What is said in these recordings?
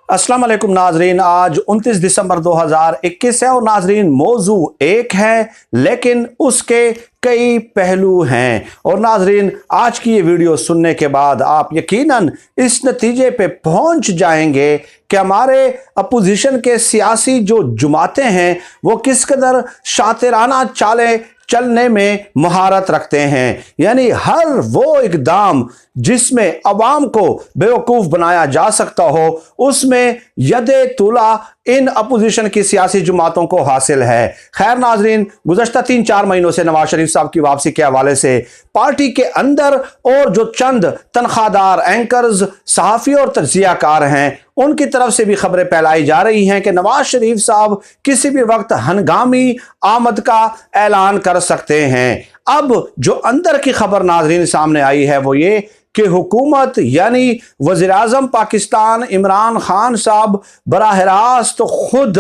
अस्सलाम वालेकुम नाजरीन, आज 29 दिसंबर 2021 है और नाजरीन मौजू एक है लेकिन उसके कई पहलू हैं। और नाजरीन आज की ये वीडियो सुनने के बाद आप यकीनन इस नतीजे पे पहुंच जाएंगे कि हमारे अपोजिशन के सियासी जो जमातें हैं वो किस कदर शातिराना चालें चलने में महारत रखते हैं। यानी हर वो इकदाम जिसमें अवाम को बेवकूफ़ बनाया जा सकता हो उसमें यदे तुला इन अपोजिशन की सियासी जमातों को हासिल है। खैर नाजरीन, गुज़श्ता 3-4 महीनों से नवाज शरीफ साहब की वापसी के हवाले से पार्टी के अंदर और जो चंद तनख्वाहदार एंकर्स, सहाफ़ी और तज्ज़ियाकार हैं उनकी तरफ से भी खबरें फैलाई जा रही हैं कि नवाज शरीफ साहब किसी भी वक्त हंगामी आमद का ऐलान कर सकते हैं। अब जो अंदर की खबर नाजरीन सामने आई है वो ये कि हुकूमत यानी वज़ीर-ए-आज़म पाकिस्तान इमरान खान साहब बराह रास्त खुद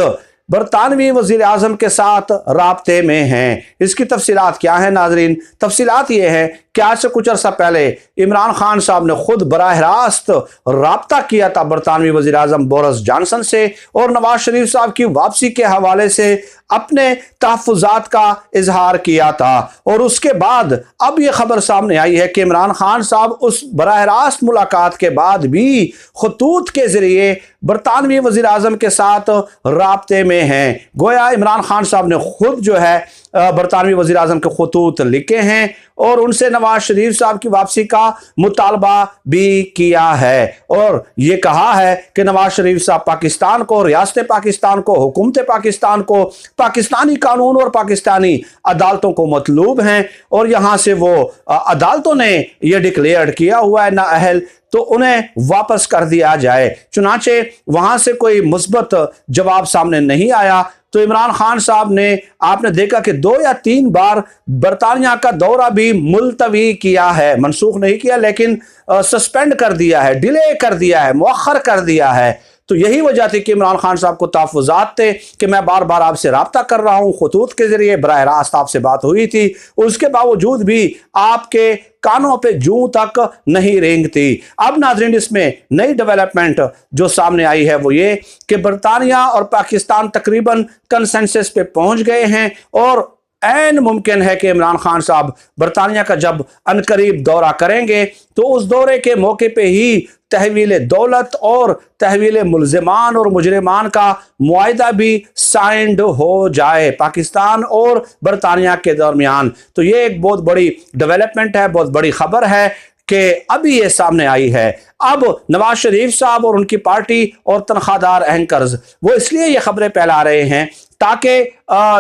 बरतानवी वज़ीर-ए-आज़म के साथ राब्ते में हैं। इसकी तफसीलात क्या है नाजरीन? तफसीलात ये है कि आज से कुछ अर्सा पहले इमरान खान साहब ने खुद बराह रास्त राब्ता किया था बरतानवी वज़ीर-ए-आज़म बोरिस जॉनसन से और नवाज शरीफ साहब की वापसी के हवाले से अपने तहफ़्फ़ुज़ात का इजहार किया था। और उसके बाद अब यह खबर सामने आई है कि इमरान खान साहब उस बराह रास्त मुलाकात के बाद भी खतूत के ज़रिए बरतानवी वज़ीर-ए-आज़म के साथ राब्ते में हैं। गोया इमरान खान साहब ने खुद जो है बरतानवी वज़ीर-ए-आज़म के खतूत लिखे हैं और उनसे नवाज शरीफ साहब की वापसी का मुतालबा भी किया है और ये कहा है कि नवाज शरीफ साहब पाकिस्तान को, रियासत पाकिस्तान को, हुकूमत पाकिस्तान को, पाकिस्तानी कानून और पाकिस्तानी अदालतों को मतलूब हैं और यहाँ से वो अदालतों ने यह डिक्लेयर किया हुआ है नाअहल तो उन्हें वापस कर दिया जाए। चुनाचे वहां से कोई मुस्बत जवाब सामने नहीं आया तो इमरान खान साहब ने आपने देखा कि 2 या 3 बार बरतानिया का दौरा भी मुलतवी किया है, मनसूख नहीं किया लेकिन सस्पेंड कर दिया है, डिले कर दिया है, मुअख्खर कर दिया है। तो यही वजह थी कि इमरान खान साहब को तहफ़्फ़ुज़ात थे कि मैं बार बार आपसे राब्ता कर रहा हूँ, खतूत के ज़रिए बराह रास्त आपसे बात हुई थी, उसके बावजूद भी आपके कानों पे जूं तक नहीं रेंगती। अब नाज़रीन इसमें नई डेवलपमेंट जो सामने आई है वो ये कि बरतानिया और पाकिस्तान तकरीबन कंसेंसस पे पहुंच गए हैं और ऐन मुमकिन है कि इमरान खान साहब बरतानिया का जब अनकरीब दौरा करेंगे तो उस दौरे के मौके पे ही तहवील दौलत और तहवील मुल्ज़िमान और मुजरिमान का मुआहिदा भी साइंड हो जाए पाकिस्तान और बरतानिया के दरमियान। तो ये एक बहुत बड़ी डेवलपमेंट है, बहुत बड़ी खबर है कि अभी ये सामने आई है। अब नवाज शरीफ साहब और उनकी पार्टी और तनख्वाहदार एंकर्स वो इसलिए ये खबरें फैला रहे हैं ताकि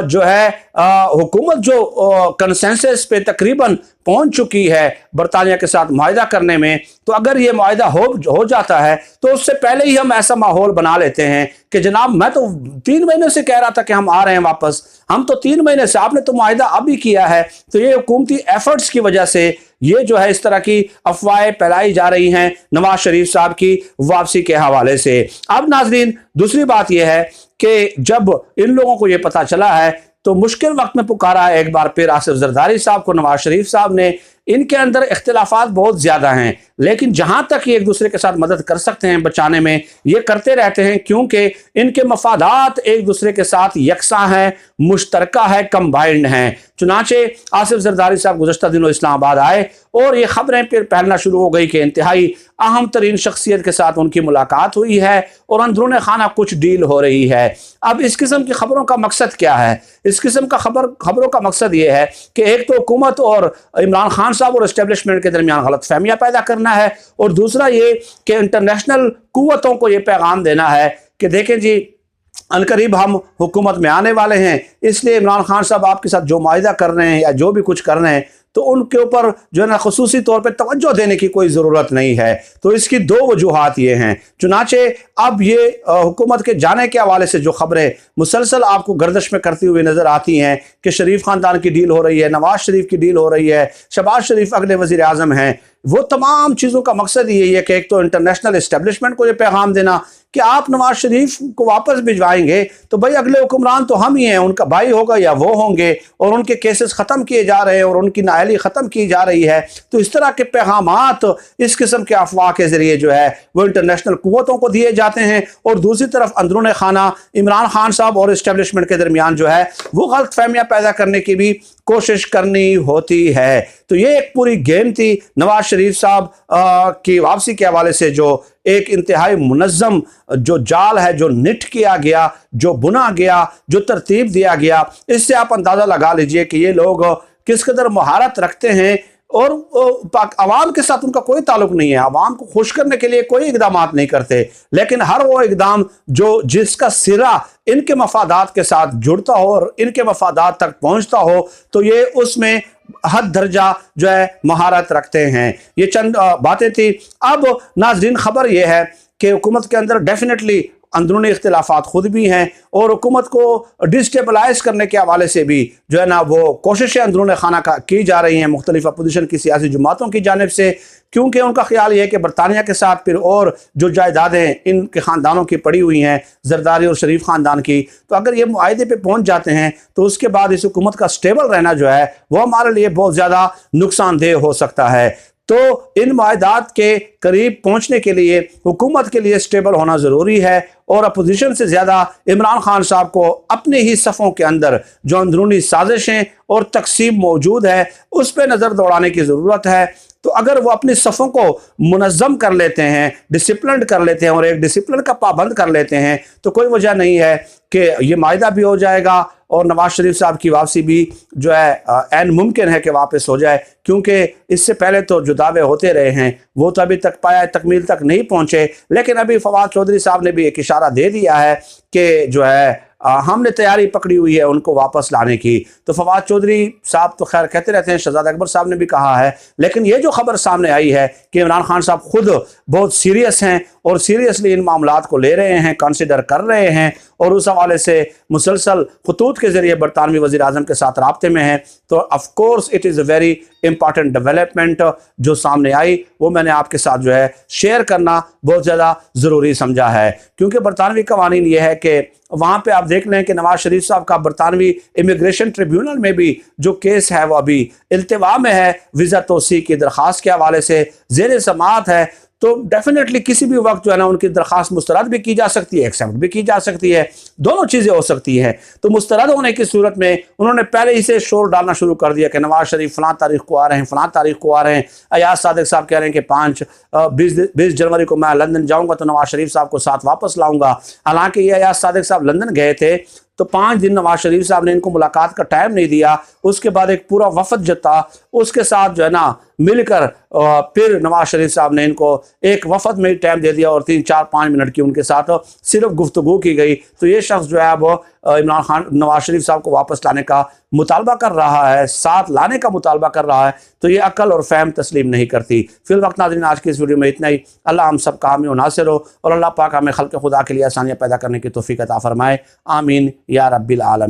जो है हुकूमत जो कंसेंसस पे तकरीबन पहुंच चुकी है बरतानिया के साथ मुआहिदा करने में, तो अगर ये मुआहिदा हो जाता है तो उससे पहले ही हम ऐसा माहौल बना लेते हैं कि जनाब मैं तो 3 महीने से कह रहा था कि हम आ रहे हैं वापस, हम तो 3 महीने से, आपने तो मुआहिदा अभी किया है। तो ये हुकूमती एफर्ट्स की वजह से ये जो है इस तरह की अफवाहें फैलाई जा रही हैं नवाज शरीफ साहब की वापसी के हवाले से। अब नाजरीन दूसरी बात यह है कि जब इन लोगों को यह पता चला है तो मुश्किल वक्त में पुकारा है एक बार फिर आसिफ जरदारी साहब को नवाज शरीफ साहब ने। इनके अंदर इख्तिलाफात बहुत ज़्यादा हैं लेकिन जहां तक ये एक दूसरे के साथ मदद कर सकते हैं बचाने में ये करते रहते हैं क्योंकि इनके मफादात एक दूसरे के साथ यकसा हैं, मुश्तरका है, कंबाइंड हैं। चुनाचे आसिफ जरदारी साहब गुज़श्ता दिनों इस्लामाबाद आए और ये खबरें फिर फैलना शुरू हो गई कि इंतहाई अहम तरीन शख्सियत के साथ उनकी मुलाकात हुई है और अंदरूने खाना कुछ डील हो रही है। अब इस किस्म की खबरों का मकसद क्या है? इस किस्म का खबरों का मकसद ये है कि एक तो हुकूमत और इमरान खान साहब और एस्टेब्लिशमेंट के दरमियान गलत फहमियाँ पैदा करना है और दूसरा ये कि इंटरनेशनल कुव्वतों को ये पैगाम देना है कि देखें जी अनकरीब हम हुकूमत में आने वाले हैं, इसलिए इमरान खान साहब आपके साथ जो मुआहिदा कर रहे हैं या जो भी कुछ कर रहे हैं तो उनके ऊपर जो है ना खुसूसी तौर पे तवज्जो देने की कोई ज़रूरत नहीं है। तो इसकी 2 वजूहात ये हैं। चुनाचे अब ये हुकूमत के जाने के हवाले से जो खबरें मुसलसल आपको गर्दिश में करती हुई नज़र आती हैं कि शरीफ ख़ानदान की डील हो रही है, नवाज शरीफ की डील हो रही है, शहबाज शरीफ अगले वज़ीर-ए-आज़म हैं, वो तमाम चीज़ों का मकसद यही है कि एक तो इंटरनेशनल इस्टेब्लिशमेंट को ये पैगाम देना कि आप नवाज शरीफ को वापस भिजवाएंगे तो भाई अगले हुक्मरान तो हम ही हैं, उनका भाई होगा या वो होंगे, और उनके केसेस ख़त्म किए जा रहे हैं और उनकी नाअहली ख़त्म की जा रही है। तो इस तरह के पैगामात इस किस्म के अफवाह के ज़रिए जो है वो इंटरनेशनल कुव्वतों को दिए जाते हैं, और दूसरी तरफ अंदरून खाना इमरान खान साहब और इस्टेब्लिशमेंट के दरमियान जो है वो गलत फहमियाँ पैदा करने की भी कोशिश करनी होती है। तो ये एक पूरी गेम थी नवाज शरीफ साहब की वापसी के हवाले से, जो एक इंतहाई मुनज़्ज़म जो जाल है, जो निट किया गया, जो बुना गया, जो तरतीब दिया गया। इससे आप अंदाज़ा लगा लीजिए कि ये लोग किस कदर महारत रखते हैं, और अवाम के साथ उनका कोई ताल्लुक नहीं है। अवाम को खुश करने के लिए कोई इकदाम नहीं करते, लेकिन हर वो इकदाम जो जिसका सिरा इनके मफादात के साथ जुड़ता हो और इनके मफादात तक पहुंचता हो, तो ये उसमें हद दर्जा जो है महारत रखते हैं। ये चंद बातें थी। अब नाज़रीन, खबर यह है कि हुकूमत के अंदर डेफिनेटली अंदरूनी इख्तिलाफात खुद भी हैं, और हुकूमत को डिस्टेबलाइज करने के हवाले से भी जो है ना वो कोशिशें अंदरून खाना की जा रही हैं मुख्तलिफ अपोजिशन की सियासी जमातों की जानिब से, क्योंकि उनका ख्याल ये है कि बरतानिया के साथ फिर और जो जायदादें इनके ख़ानदानों की पड़ी हुई हैं, जरदारी और शरीफ ख़ानदान की, तो अगर ये मुआहदे पे पहुंच जाते हैं तो उसके बाद इस हुकूमत का स्टेबल रहना जो है वो हमारे लिए बहुत ज़्यादा नुकसानदेह हो सकता है। तो इन मुआहदात के करीब पहुंचने के लिए हुकूमत के लिए स्टेबल होना ज़रूरी है, और अपोजिशन से ज़्यादा इमरान खान साहब को अपने ही सफ़ों के अंदर जो अंदरूनी साजिशें और तकसीम मौजूद है उस पर नज़र दौड़ाने की ज़रूरत है। तो अगर वो अपनी सफ़ों को मुनज़्ज़म कर लेते हैं, डिसिप्लिन कर लेते हैं और एक डिसिप्लिन का पाबंद कर लेते हैं, तो कोई वजह नहीं है कि ये मायदा भी हो जाएगा और नवाज शरीफ साहब की वापसी भी जो है ऐन मुमकिन है कि वापस हो जाए, क्योंकि इससे पहले तो जो दावे होते रहे हैं वो तो अभी तक पाया तकमील तक नहीं पहुँचे। लेकिन अभी फवाद चौधरी साहब ने भी एक इशारा दे दिया है कि जो है हमने तैयारी पकड़ी हुई है उनको वापस लाने की। तो फवाद चौधरी साहब तो खैर कहते रहते हैं, शहजाद अकबर साहब ने भी कहा है, लेकिन ये जो खबर सामने आई है कि इमरान खान साहब खुद बहुत सीरियस हैं और सीरियसली इन मामलात को ले रहे हैं, कंसिडर कर रहे हैं, और उस हवाले से मुसलसल खतूत के ज़रिए बरतानवी वज़ीर आज़म के साथ राब्ते में हैं। तो of course it is a very important development जो सामने आई, वो मैंने आपके साथ जो है शेयर करना बहुत ज़्यादा ज़रूरी समझा है, क्योंकि बरतानवी कवानीन ये है कि वहाँ पे आप देख लें कि नवाज शरीफ साहब का बरतानवी इमिग्रेशन ट्रिब्यूनल में भी जो केस है वो अभी इल्तिवा में है, वीज़ा तोसी की दरख्वास्त के हवाले से ज़ेर समाअत है। तो डेफिनेटली किसी भी वक्त जो है ना उनकी दरख्वास्त मुस्तरद भी की जा सकती है, एक्सेप्ट भी की जा सकती है, दोनों चीज़ें हो सकती हैं। तो मुस्तरद होने की सूरत में उन्होंने पहले ही से शोर डालना शुरू कर दिया कि नवाज शरीफ फ़लाँ तारीख को आ रहे हैं, फ़लाँ तारीख को आ रहे हैं। अयाज सादिक साहब कह रहे हैं कि 20 जनवरी को मैं लंदन जाऊँगा तो नवाज शरीफ साहब को साथ वापस लाऊँगा। हालाँकि ये अयाज सादिक साहब लंदन गए थे तो 5 दिन नवाज शरीफ साहब ने इनको मुलाकात का टाइम नहीं दिया। उसके बाद एक पूरा वफद जो था उसके साथ जो है ना मिलकर फिर नवाज शरीफ साहब ने इनको एक वफद में ही टाइम दे दिया और 3-4-5 मिनट की उनके साथ सिर्फ गुफ्तगू की गई। तो ये शख्स जो है वो इमरान खान नवाज शरीफ साहब को वापस लाने का मुतालबा कर रहा है, साथ लाने का मुतालबा कर रहा है। तो ये अकल और फहम तस्लीम नहीं करती। फिल वक्त नाज़रीन, आज की इस वीडियो में इतना ही। अल्लाह हम सब का हामी और नासिर हो, और अल्लाह पाक हमें खल्क़ खुदा के लिए आसानियाँ पैदा करने की तौफ़ीक़ अता फ़रमाए। आमीन या रब्बिल आलमीन।